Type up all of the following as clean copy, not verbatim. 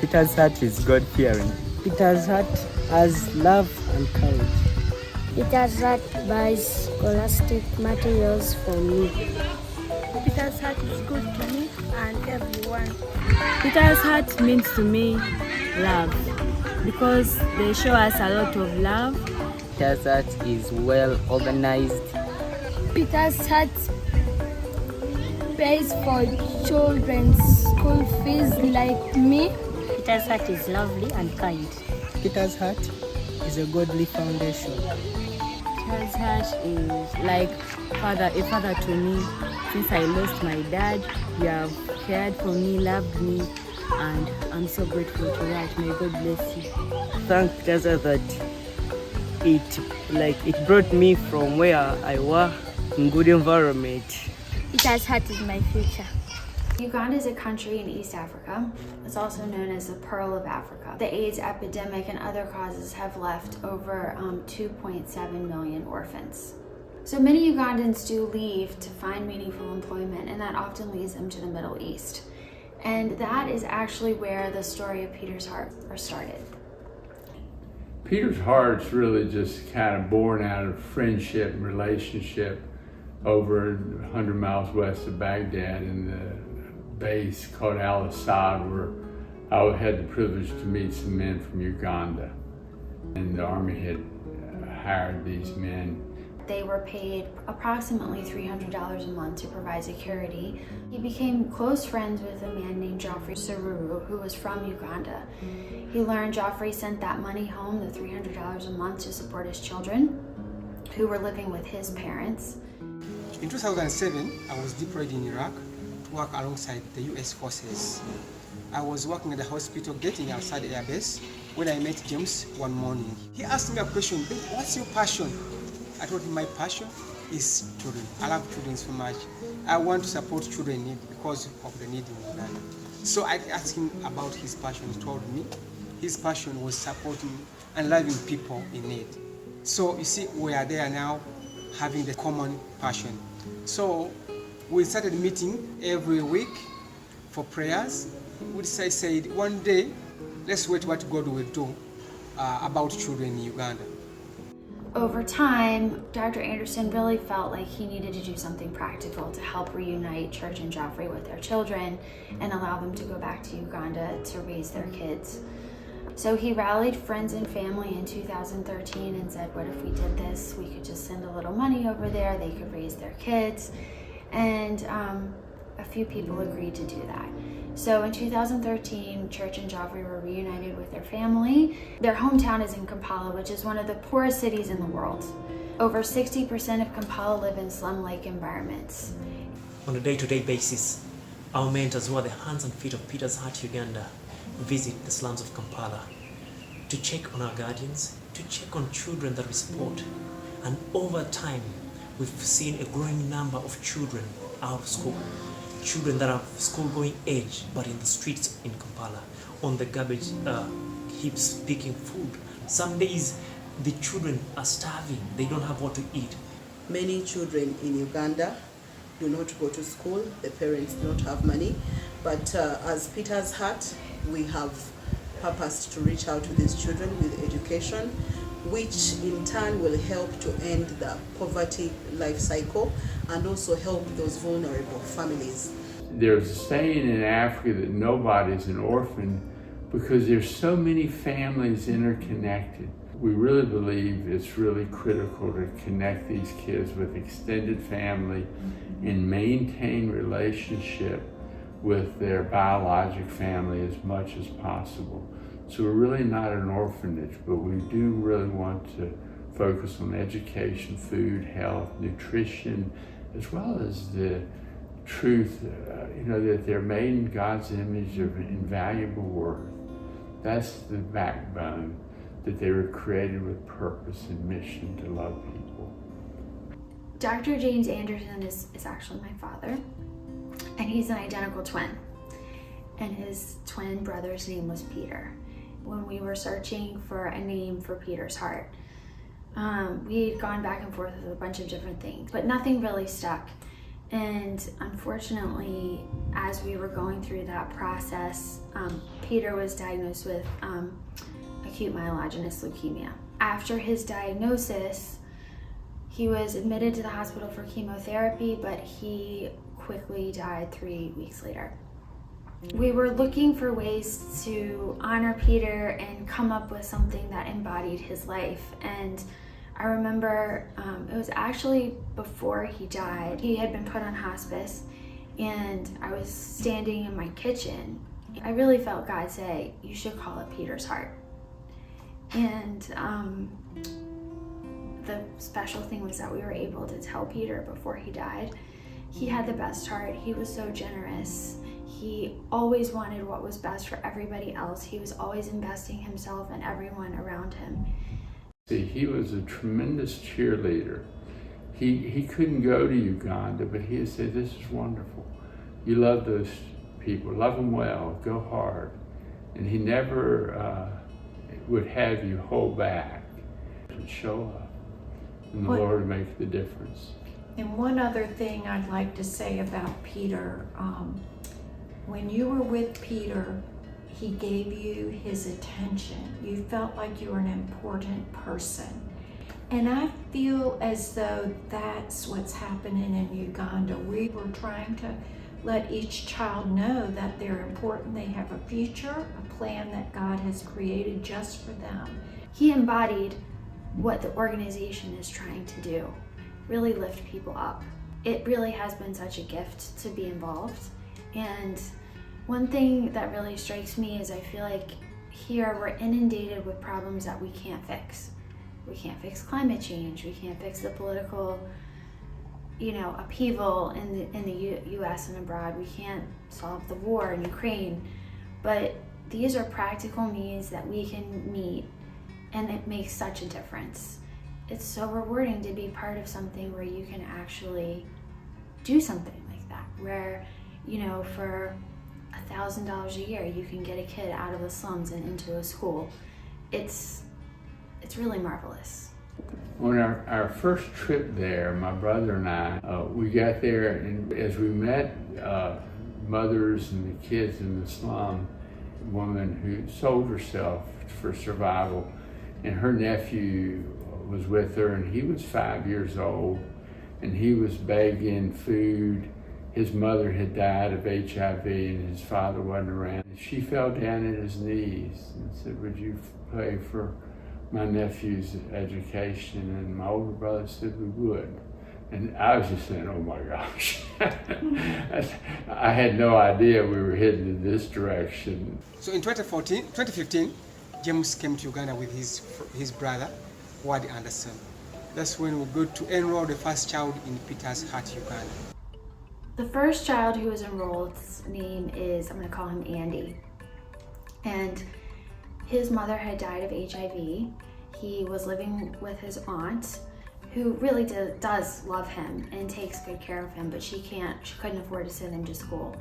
Peter's heart is God-fearing. Peter's heart has love and courage. Peter's heart buys scholastic materials for me. Peter's heart is good to me and everyone. Peter's heart means to me love, because they show us a lot of love. Peter's heart is well organized. Peter's heart pays for children's school fees like me. Peter's heart is lovely and kind. Peter's heart is a godly foundation. Peter's heart is like a father to me. Since I lost my dad, you have cared for me, loved me, and I'm so grateful to that. May God bless you. Thank Peter's heart that it brought me from where I was in good environment. Peter's heart is my future. Uganda is a country in East Africa. It's also known as the Pearl of Africa. The AIDS epidemic and other causes have left over 2.7 million orphans. So many Ugandans do leave to find meaningful employment, and that often leads them to the Middle East. And that is actually where the story of Peter's heart started. Peter's heart's really just kind of born out of friendship and relationship over 100 miles west of Baghdad in the base called Al-Assad, where I had the privilege to meet some men from Uganda. And the army had hired these men. They were paid approximately $300 a month to provide security. He became close friends with a man named Geoffrey Saruru, who was from Uganda. He learned Geoffrey sent that money home, the $300 a month, to support his children, who were living with his parents. In 2007, I was deployed in Iraq to work alongside the US forces. I was working at the hospital getting outside Air Base when I met James one morning. He asked me a question, "What's your passion?" I told him my passion is children. I love children so much. I want to support children in need because of the need in Uganda. So I asked him about his passion. He told me his passion was supporting and loving people in need. So you see, we are there now having the common passion. So we started meeting every week for prayers. We said one day, let's wait what God will do about children in Uganda. Over time, Dr. Anderson really felt like he needed to do something practical to help reunite Church and Geoffrey with their children and allow them to go back to Uganda to raise their kids. So he rallied friends and family in 2013 and said, what if we did this? We could just send a little money over there, they could raise their kids. And a few people agreed to do that. So in 2013, Church and Geoffrey were reunited with their family. Their hometown is in Kampala, which is one of the poorest cities in the world. Over 60% of Kampala live in slum-like environments. On a day-to-day basis, our mentors, who are the hands and feet of Peter's Heart Uganda, visit the slums of Kampala to check on our guardians, to check on children that we support. And over time, we've seen a growing number of children out of school. Children that are school-going age, but in the streets in Kampala, on the garbage heaps picking food. Some days the children are starving, they don't have what to eat. Many children in Uganda do not go to school, the parents do not have money, but as Peter's Heart, we have purposed to reach out to these children with education, which in turn will help to end the poverty life cycle and also help those vulnerable families. There's a saying in Africa that nobody's an orphan because there's so many families interconnected. We really believe it's really critical to connect these kids with extended family and maintain relationship with their biologic family as much as possible. So we're really not an orphanage, but we do really want to focus on education, food, health, nutrition, as well as the truth, that they're made in God's image of invaluable worth. That's the backbone, that they were created with purpose and mission to love people. Dr. James Anderson is actually my father, and he's an identical twin. And his twin brother's name was Peter. When we were searching for a name for Peter's Heart, we had gone back and forth with a bunch of different things, but nothing really stuck. And unfortunately, as we were going through that process, Peter was diagnosed with acute myelogenous leukemia. After his diagnosis, he was admitted to the hospital for chemotherapy, but he quickly died 3 weeks later. We were looking for ways to honor Peter and come up with something that embodied his life. And I remember it was actually before he died. He had been put on hospice, and I was standing in my kitchen. I really felt God say, you should call it Peter's Heart. And the special thing was that we were able to tell Peter before he died. He had the best heart. He was so generous. He always wanted what was best for everybody else. He was always investing himself and everyone around him. He was a tremendous cheerleader. He couldn't go to Uganda, but he said, this is wonderful. You love those people, love them well, go hard. And he never would have you hold back and show up. And the Lord would make the difference. And one other thing I'd like to say about Peter, when you were with Peter, he gave you his attention. You felt like you were an important person. And I feel as though that's what's happening in Uganda. We were trying to let each child know that they're important, they have a future, a plan that God has created just for them. He embodied what the organization is trying to do, really lift people up. It really has been such a gift to be involved. And one thing that really strikes me is I feel like here we're inundated with problems that we can't fix. We can't fix climate change. We can't fix the political, upheaval in the U.S. and abroad. We can't solve the war in Ukraine. But these are practical needs that we can meet, and it makes such a difference. It's so rewarding to be part of something where you can actually do something like that, where, for $1,000 a year, you can get a kid out of the slums and into a school. It's really marvelous. On our first trip there, my brother and I, we got there, and as we met mothers and the kids in the slum, a woman who sold herself for survival, and her nephew was with her, and he was 5 years old, and he was begging food. His mother had died of HIV, and his father wasn't around. She fell down at his knees and said, would you pray for my nephew's education? And my older brother said, we would. And I was just saying, oh my gosh. I had no idea we were heading in this direction. So in 2015, James came to Uganda with his brother, Wadi Anderson. That's when we go to enroll the first child in Peter's Heart, Uganda. The first child who was enrolled's name is, I'm going to call him Andy. And his mother had died of HIV. He was living with his aunt, who really does love him and takes good care of him, but she couldn't afford to send him to school.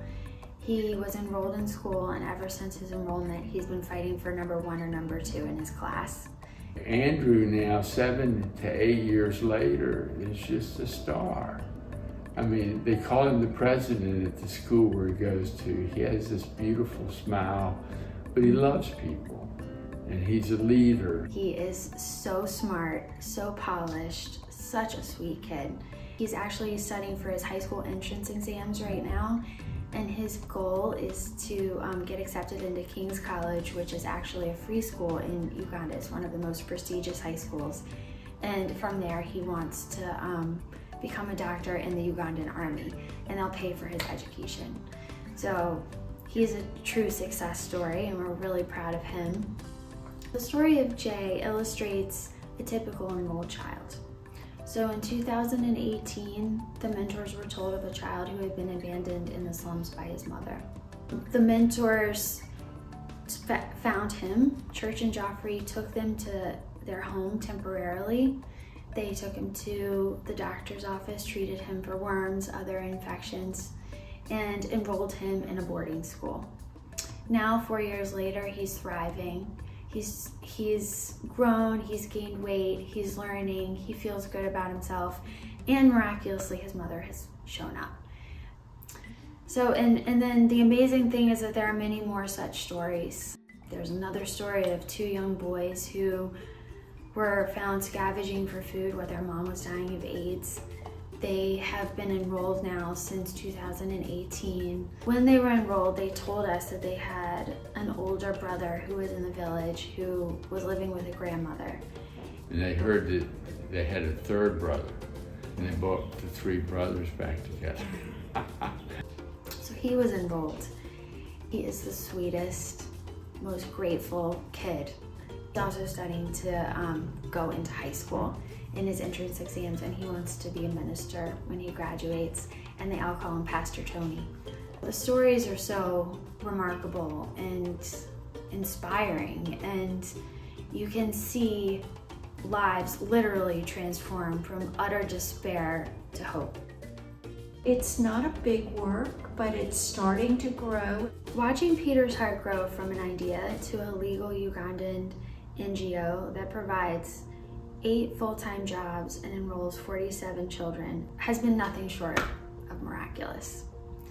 He was enrolled in school, and ever since his enrollment, he's been fighting for number 1 or number 2 in his class. Andrew now, 7 to 8 years later, is just a star. I mean, they call him the president at the school where he goes to. He has this beautiful smile, but he loves people, and he's a leader. He is so smart, so polished, such a sweet kid. He's actually studying for his high school entrance exams right now, and his goal is to get accepted into King's College, which is actually a free school in Uganda. It's one of the most prestigious high schools. And from there, he wants to become a doctor in the Ugandan army, and they'll pay for his education. So he's a true success story, and we're really proud of him. The story of Jay illustrates a typical enrolled child. So in 2018, the mentors were told of a child who had been abandoned in the slums by his mother. The mentors found him. Church and Joffrey took them to their home temporarily. They took him to the doctor's office, treated him for worms, other infections, and enrolled him in a boarding school. Now, 4 years later, he's thriving. He's grown, he's gained weight, he's learning, he feels good about himself, And miraculously, his mother has shown up. So, and then the amazing thing is that there are many more such stories. There's another story of 2 young boys who were found scavenging for food while their mom was dying of AIDS. They have been enrolled now since 2018. When they were enrolled, they told us that they had an older brother who was in the village who was living with a grandmother. And they heard that they had a 3rd brother, and they brought the 3 brothers back together. So he was enrolled. He is the sweetest, most grateful kid. He's also studying to go into high school in his entrance exams, and he wants to be a minister when he graduates, and they all call him Pastor Tony. The stories are so remarkable and inspiring, and you can see lives literally transform from utter despair to hope. It's not a big work, but it's starting to grow. Watching Peter's Heart grow from an idea to a legal Ugandan NGO that provides 8 full-time jobs and enrolls 47 children has been nothing short of miraculous.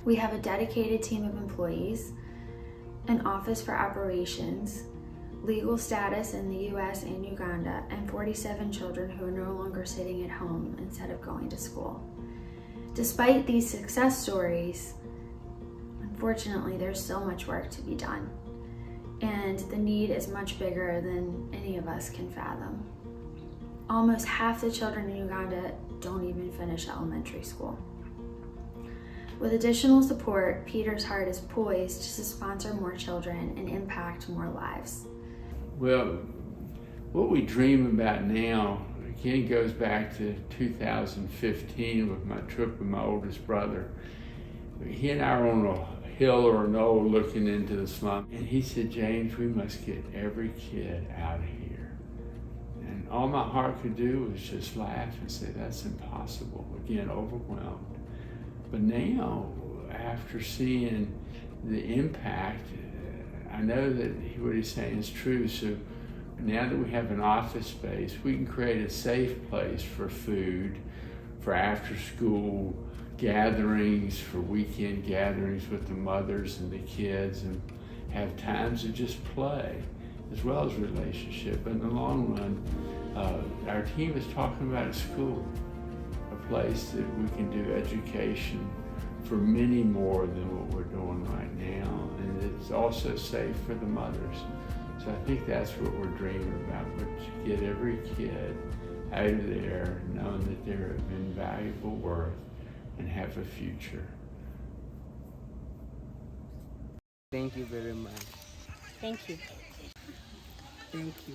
We have a dedicated team of employees, an office for operations, legal status in the US and Uganda, and 47 children who are no longer sitting at home instead of going to school. Despite these success stories, unfortunately, there's so much work to be done, and the need is much bigger than any of us can fathom. Almost half the children in Uganda don't even finish elementary school. With additional support, Peter's Heart is poised to sponsor more children and impact more lives. Well, what we dream about now, again, goes back to 2015 with my trip with my oldest brother. He and I were on a hill or a knoll looking into the slum, and he said, "James, we must get every kid out of here." And all my heart could do was just laugh and say, "That's impossible." Again, overwhelmed. But now, after seeing the impact, I know that what he's saying is true. So now that we have an office space, we can create a safe place for food, for after school gatherings, for weekend gatherings with the mothers and the kids, and have times of just play as well as relationship. But in the long run, our team is talking about a school, a place that we can do education for many more than what we're doing right now. And it's also safe for the mothers. So I think that's what we're dreaming about, but to get every kid out of there knowing that they're of invaluable worth and have a future. Thank you very much. Thank you. Thank you.